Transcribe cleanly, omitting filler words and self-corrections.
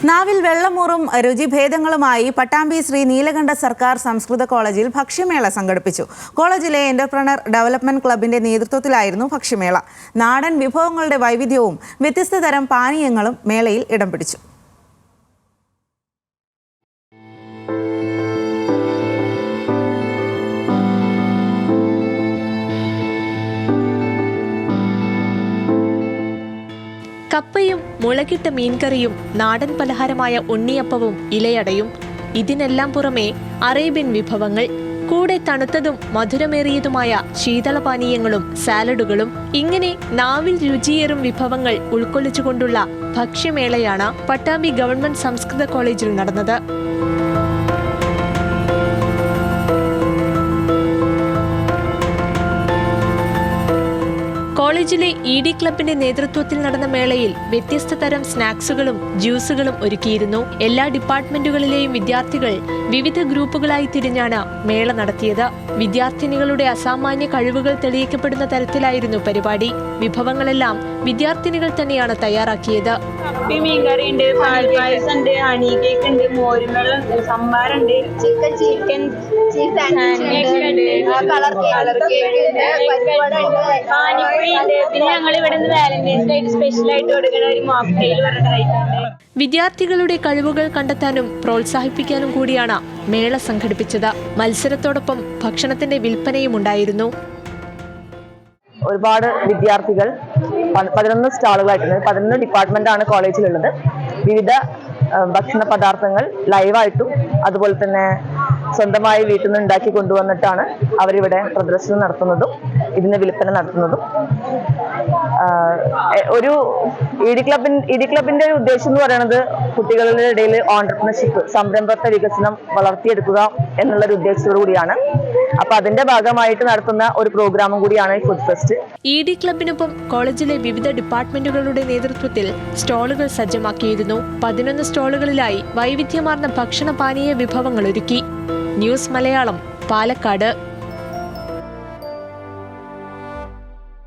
നാവിൽ വെള്ളമൂറും രുചിഭേദങ്ങളുമായി പട്ടാമ്പി ശ്രീ നീലകണ്ഠ സർക്കാർ സംസ്കൃത കോളേജിൽ ഭക്ഷ്യമേള സംഘടിപ്പിച്ചു. കോളേജിലെ എന്റർപ്രണർ ഡെവലപ്മെന്റ് ക്ലബിന്റെ നേതൃത്വത്തിലായിരുന്നു ഭക്ഷ്യമേള. നാടൻ വിഭവങ്ങളുടെ വൈവിധ്യവും വ്യത്യസ്ത തരം പാനീയങ്ങളും മേളയിൽ ഇടം പിടിച്ചു. കപ്പയും മുളകിട്ട മീൻകറിയും നാടൻ പലഹാരമായ ഉണ്ണിയപ്പവും ഇലയടയും, ഇതിനെല്ലാം പുറമെ അറേബ്യൻ വിഭവങ്ങൾ, കൂടെ തണുത്തതും മധുരമേറിയതുമായ ശീതളപാനീയങ്ങളും സാലഡുകളും, ഇങ്ങനെ നാവിൽ രുചിയേറും വിഭവങ്ങൾ ഉൾക്കൊള്ളിച്ചുകൊണ്ടുള്ള ഭക്ഷ്യമേളയാണ് പട്ടാമ്പി ഗവൺമെന്റ് സംസ്കൃത കോളേജിൽ നടന്നത്. കോളേജിലെ ED ക്ലബിന്റെ നേതൃത്വത്തിൽ നടന്ന മേളയിൽ വ്യത്യസ്ത തരം സ്നാക്സുകളും ജ്യൂസുകളും ഒരുക്കിയിരുന്നു. എല്ലാ ഡിപ്പാർട്ട്മെന്റുകളിലെയും വിദ്യാർത്ഥികൾ വിവിധ ഗ്രൂപ്പുകളായി തിരിഞ്ഞാണ് മേള നടത്തിയത്. വിദ്യാർത്ഥിനികളുടെ അസാമാന്യ കഴിവുകൾ തെളിയിക്കപ്പെടുന്ന തരത്തിലായിരുന്നു പരിപാടി. വിഭവങ്ങളെല്ലാം വിദ്യാർത്ഥിനികൾ തന്നെയാണ് തയ്യാറാക്കിയത്. മീൻകറിയുണ്ട്, പാൽപ്പായസമുണ്ട്, ഹണി കേക്ക് ഉണ്ട്, മോരുമെള്ളുണ്ട്, സംഭാറുണ്ട്, ചിക്കൻ പാനിപ്പുരി ഉണ്ട്. പിന്നെ ഞങ്ങൾ ഇവിടെ നിന്ന് വാലന്റൈൻസ് ആയിട്ട് സ്പെഷ്യൽ ആയിട്ട് കൊടുക്കുന്ന ഒരു മോക്ടെയിൽ പറഞ്ഞിട്ടുണ്ട്. വിദ്യാർത്ഥികളുടെ കഴിവുകൾ കണ്ടെത്താനും പ്രോത്സാഹിപ്പിക്കാനും കൂടിയാണ് മേള സംഘടിപ്പിച്ചത്. മത്സരത്തോടൊപ്പം ഭക്ഷണത്തിന്റെ വിൽപ്പനയും ഉണ്ടായിരുന്നു. ഒരുപാട് വിദ്യാർത്ഥികൾ 11 സ്റ്റാളുകളായിട്ടുണ്ട്. 11 ഡിപ്പാർട്ട്മെന്റാണ് കോളേജിലുള്ളത്. വിവിധ ഭക്ഷണ പദാർത്ഥങ്ങൾ ലൈവായിട്ടും അതുപോലെ തന്നെ സ്വന്തമായി വീട്ടിൽ നിന്ന് ഉണ്ടാക്കി കൊണ്ടുവന്നിട്ടാണ് അവരിവിടെ പ്രദർശനം നടത്തുന്നതും ഇതിന് വിൽപ്പന നടത്തുന്നതും. ഒരു ED ക്ലബിന്റെ ഒരു ഉദ്ദേശം എന്ന് പറയുന്നത് കുട്ടികളുടെ ഇടയിൽ ഓൺടർപ്രണർഷിപ്പ്, സംരംഭത്വ വികസനം വളർത്തിയെടുക്കുക എന്നുള്ളൊരു ഉദ്ദേശത്തോടു കൂടിയാണ്. അപ്പൊ അതിന്റെ ഭാഗമായിട്ട് നടത്തുന്ന ഒരു പ്രോഗ്രാമും കൂടിയാണ് ഈ ഫുഡ് ഫെസ്റ്റ്. ED ക്ലബിനൊപ്പം കോളേജിലെ വിവിധ ഡിപ്പാർട്ട്മെന്റുകളുടെ നേതൃത്വത്തിൽ സ്റ്റാളുകൾ സജ്ജമാക്കിയിരുന്നു. 11 സ്റ്റാളുകളിലായി വൈവിധ്യമാർന്ന ഭക്ഷണ പാനീയ വിഭവങ്ങൾ ഒരുക്കി. ന്യൂസ് മലയാളം, പാലക്കാട്.